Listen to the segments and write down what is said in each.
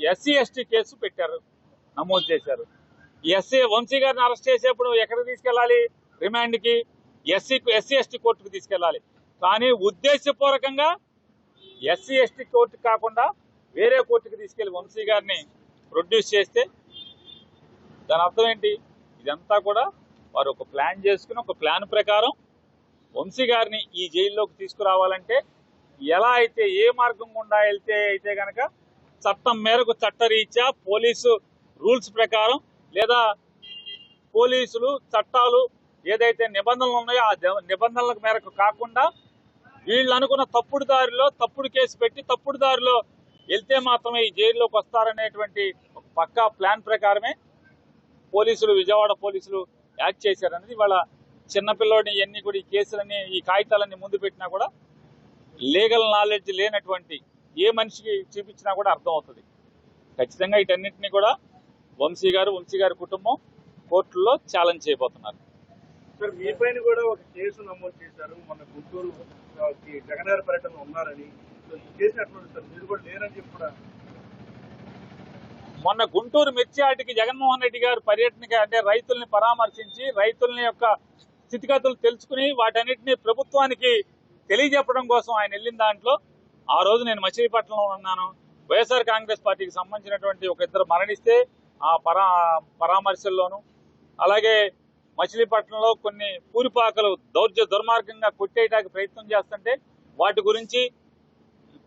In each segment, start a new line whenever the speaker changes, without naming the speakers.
SC ST case పెట్టారు, నమోదు చేశారు. వంశీ గారిని అరెస్ట్ చేసేప్పుడు ఎక్కడికి తీసుకెళ్లాలి? రిమాండ్కి, ఎస్సీ ఎస్టీ కోర్టుకు తీసుకెళ్లాలి. కానీ ఉద్దేశపూర్వకంగా ఎస్సీ ఎస్టీ కోర్టు కాకుండా వేరే కోర్టుకు తీసుకెళ్లి వంశీ గారిని ప్రొడ్యూస్ చేస్తే దాని అర్థం ఏంటి? ఇదంతా కూడా వారు ఒక ప్లాన్ చేసుకుని, ఒక ప్లాన్ ప్రకారం వంశీ గారిని ఈ జైల్లోకి తీసుకురావాలంటే ఎలా అయితే, ఏ మార్గం గుండా వెళ్తే అయితే కనుక చట్టం మేరకు, చట్టరీత్యా పోలీసు రూల్స్ ప్రకారం, లేదా పోలీసులు చట్టాలు ఏదైతే నిబంధనలు ఉన్నాయో ఆ నిబంధనల మేరకు కాకుండా వీళ్ళు అనుకున్న తప్పుడు దారిలో తప్పుడు కేసు పెట్టి తప్పుడు దారిలో వెళ్తే మాత్రమే ఈ జైల్లోకి వస్తారనేటువంటి పక్కా ప్లాన్ ప్రకారమే పోలీసులు, విజయవాడ పోలీసులు యాక్ట్ చేశారనేది వాళ్ళ చిన్నపిల్లోడిని ఇవన్నీ కూడా, ఈ కేసులన్నీ, ఈ కాగితాలన్నీ ముందు పెట్టినా కూడా లీగల్ నాలెడ్జ్ లేనటువంటి ఏ మనిషికి చూపించినా కూడా అర్థం అవుతుంది. ఖచ్చితంగా వీటన్నింటినీ కూడా వంశీ గారి కుటుంబం కోర్టుల్లో ఛాలెంజ్ చేయబోతున్నారు.
సార్, మీ పైన కూడా ఒక కేసు నమోదు చేశారు. మన గుంటూరు జగన్నాథ పర్యటన ఉన్నారని చేసినటువంటి సార్, మీరు కూడా లేరని చెప్పి కూడా
మొన్న గుంటూరు మిర్చియాటికి జగన్మోహన్ రెడ్డి గారు పర్యటనకి, అంటే రైతుల్ని పరామర్శించి రైతుల్ని యొక్క స్థితిగతులు తెలుసుకుని వాటన్నిటిని ప్రభుత్వానికి తెలియజెప్పడం కోసం ఆయన వెళ్ళిన దాంట్లో ఆ రోజు నేను మచిలీపట్నంలో ఉన్నాను. వైఎస్ఆర్ కాంగ్రెస్ పార్టీకి సంబంధించినటువంటి ఒక ఇద్దరు మరణిస్తే ఆ పరామర్శల్లోనూ, అలాగే మచిలీపట్నంలో కొన్ని పూరిపాకలు దుర్మార్గంగా కొట్టేయడానికి ప్రయత్నం చేస్తుంటే వాటి గురించి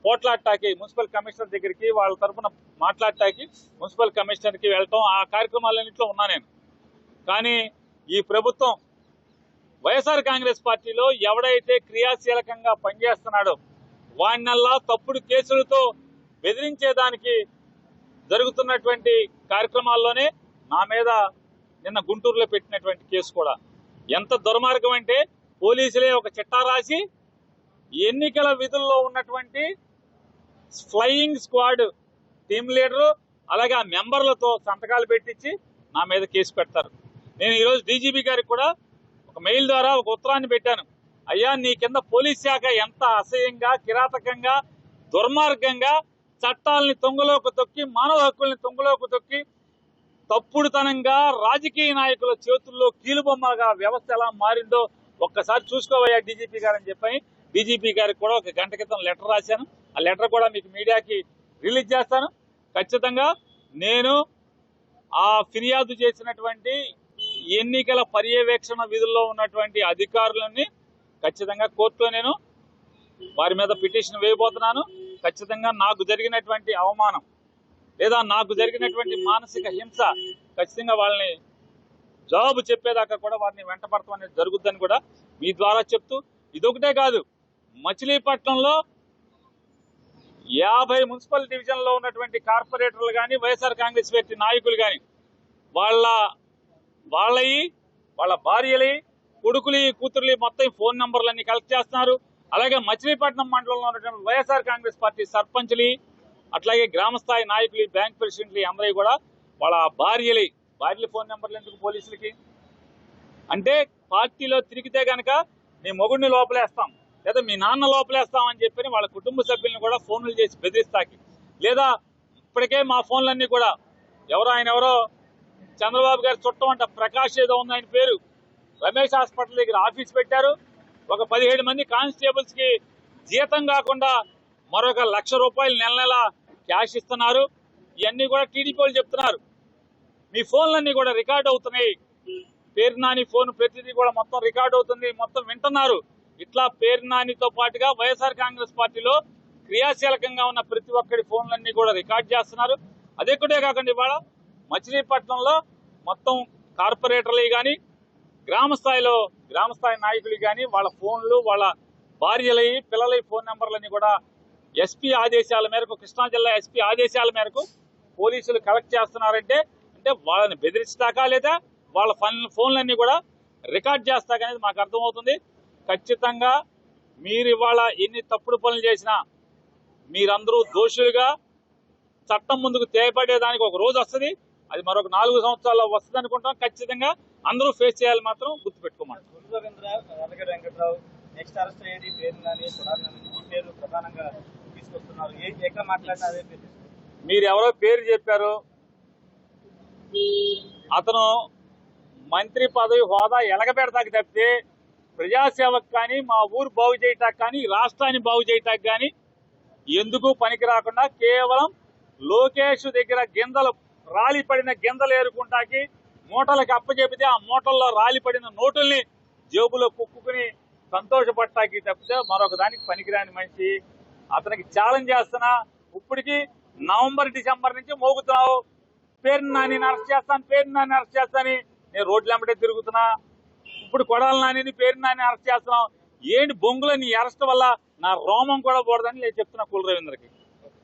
పోట్లాడటానికి మున్సిపల్ కమిషనర్ దగ్గరికి, వాళ్ళ తరఫున మాట్లాడటానికి మున్సిపల్ కమిషనర్కి వెళ్ళటం, ఆ కార్యక్రమాలన్నింటిలో ఉన్నా నేను. కానీ ఈ ప్రభుత్వం, వైఎస్ఆర్ కాంగ్రెస్ పార్టీలో ఎవడైతే క్రియాశీలకంగా పనిచేస్తున్నాడో వాడినల్లా తప్పుడు కేసులతో బెదిరించేదానికి జరుగుతున్నటువంటి కార్యక్రమాల్లోనే నా మీద నిన్న గుంటూరులో పెట్టినటువంటి కేసు కూడా ఎంత దుర్మార్గం అంటే, పోలీసులే ఒక చిట్టా రాసి ఎన్నికల విధుల్లో ఉన్నటువంటి ఫ్లయింగ్ స్క్వాడ్ టీం లీడరు అలాగే ఆ మెంబర్లతో సంతకాలు పెట్టించి నా మీద కేసు పెడతారు. నేను ఈరోజు డీజీపీ గారికి కూడా ఒక మెయిల్ ద్వారా ఒక ఉత్తరాన్ని పెట్టాను. అయ్యా, నీ కింద పోలీస్ శాఖ ఎంత అసహ్యంగా, కిరాతకంగా, దుర్మార్గంగా చట్టాలని తొంగలోకి తొక్కి, మానవ హక్కుల్ని తొంగలోకి తొక్కి, తప్పుడుతనంగా రాజకీయ నాయకుల చేతుల్లో కీలుబొమ్మగా వ్యవస్థ ఎలా మారిందో ఒక్కసారి చూసుకోవయ్యా డీజీపీ గారు అని చెప్పి డీజీపీ గారికి కూడా ఒక గంట క్రితం లెటర్ రాశాను. ఆ లెటర్ కూడా మీకు మీడియాకి రిలీజ్ చేస్తాను. ఖచ్చితంగా నేను ఆ ఫిర్యాదు చేసినటువంటి ఎన్నికల పర్యవేక్షణ విధుల్లో ఉన్నటువంటి అధికారులని ఖచ్చితంగా కోర్టులో నేను వారి మీద పిటిషన్ వేయబోతున్నాను. ఖచ్చితంగా నాకు జరిగినటువంటి అవమానం లేదా నాకు జరిగినటువంటి మానసిక హింస ఖచ్చితంగా వాళ్ళని జవాబు చెప్పేదాకా కూడా వారిని వెంటపడతాం అనేది జరుగుద్దని కూడా మీ ద్వారా చెప్తూ, ఇదొకటే కాదు, మచిలీపట్నంలో 50 మున్సిపల్ డివిజన్లో ఉన్నటువంటి కార్పొరేటర్లు కానీ, వైఎస్ఆర్ కాంగ్రెస్ పార్టీ నాయకులు కానీ వాళ్ళ భార్యలు, కొడుకులు, కూతుర్లు మొత్తం ఫోన్ నంబర్లన్నీ కలెక్ట్ చేస్తున్నారు. అలాగే మచిలీపట్నం మండలంలో ఉన్నటువంటి వైఎస్ఆర్ కాంగ్రెస్ పార్టీ సర్పంచ్లు, అట్లాగే గ్రామస్థాయి నాయకులు, బ్యాంక్ ప్రెసిడెంట్లు అందరూ కూడా వాళ్ళ భార్యలు ఫోన్ నెంబర్లు ఎందుకు పోలీసులకి? అంటే పార్టీలో తిరిగితే గనక నీ మొగుడిని లోపలేస్తాం లేదా మీ నాన్న లోపలేస్తాం అని చెప్పి వాళ్ళ కుటుంబ సభ్యులను కూడా ఫోన్లు చేసి బెదిరిస్తాకి, లేదా ఇప్పటికే మా ఫోన్లన్నీ కూడా ఎవరో చంద్రబాబు గారి చుట్టం అంట, ప్రకాష్ ఏదో ఉంది ఆయన పేరు, రమేష్ హాస్పిటల్ దగ్గర ఆఫీస్ పెట్టారు. ఒక 17 మంది కానిస్టేబుల్స్ కి జీతం కాకుండా మరొక ₹1,00,000 నెల క్యాష్ ఇస్తున్నారు. ఇవన్నీ కూడా టీడీపీ వాళ్ళు చెప్తున్నారు. మీ ఫోన్లన్నీ కూడా రికార్డ్ అవుతున్నాయి. పేరు నాని ఫోన్ ప్రతిదీ కూడా మొత్తం రికార్డ్ అవుతుంది, మొత్తం వింటున్నారు. ఇట్లా పేరు నానితో పాటుగా వైఎస్ఆర్ కాంగ్రెస్ పార్టీలో క్రియాశీలకంగా ఉన్న ప్రతి ఒక్కరి ఫోన్లన్నీ కూడా రికార్డ్ చేస్తున్నారు. అదొక్కటే కాకుండా ఇవాళ మచిలీపట్నంలో మొత్తం కార్పొరేటర్లు కానీ, గ్రామస్థాయి నాయకులు కానీ వాళ్ళ ఫోన్లు, వాళ్ళ భార్యలై, పిల్లలై ఫోన్ నెంబర్లన్నీ కూడా ఎస్పీ ఆదేశాల మేరకు, కృష్ణా జిల్లా ఎస్పీ ఆదేశాల మేరకు పోలీసులు కలెక్ట్ చేస్తున్నారంటే వాళ్ళని బెదిరించడాకా లేదా వాళ్ళ ఫోన్లన్నీ కూడా రికార్డ్ చేస్తాకనేది మాకు అర్థమవుతుంది. ఖచ్చితంగా మీరు ఇవాళ ఎన్ని తప్పుడు పనులు చేసినా మీరందరూ దోషులుగా చట్టం ముందుకు తేపడేదానికి ఒక రోజు వస్తుంది. అది మరొక 4 సంవత్సరాల్లో వస్తుంది అనుకుంటాం. ఖచ్చితంగా అందరూ ఫేస్ చేయాలి, మాత్రం గుర్తుపెట్టుకోమంటారు.
నెక్స్ట్ అరెస్ట్ అయ్యేది పేరు ప్రధానంగా తీసుకొస్తున్నారు. ఎక్కడ మాట్లాడినా అదే పేరు.
మీరెవరో పేరు చెప్పారు. అతను మంత్రి పదవి హోదా ఎలగబెడతాకి తప్పితే ప్రజాసేవకు కానీ, మా ఊరు బాగు చేయటానికి కానీ, రాష్ట్రాన్ని బాగు చేయటానికి కానీ ఎందుకు పనికి రాకుండా కేవలం లోకేష్ దగ్గర గింజలు రాలిపడిన గింజలు ఏరుకుంటాకి మూటలకు అప్పచెపితే ఆ మూటల్లో రాలిపడిన నోటుల్ని జేబులో కుక్కుని సంతోషపడటానికి తప్పితే మరొక దానికి పనికిరాని మనిషి. అతనికి ఛాలెంజ్ చేస్తున్నా. ఇప్పటికి నవంబర్ డిసెంబర్ నుంచి మోగుతున్నావు. పేరు నాని అరెస్ట్ చేస్తాను, పేరు నాని అరెస్ట్ చేస్తానని నేను రోడ్లెంబడే తిరుగుతున్నా. ఇప్పుడు కొడాలి నాని, పేరు నాని అరెస్ట్ చేస్తున్నావు. ఏంటి బొంగులో నీ అరెస్ట్ వల్ల నా రోమం కూడా పోడదని నేను చెప్తున్నా కుల రవీంద్రకి.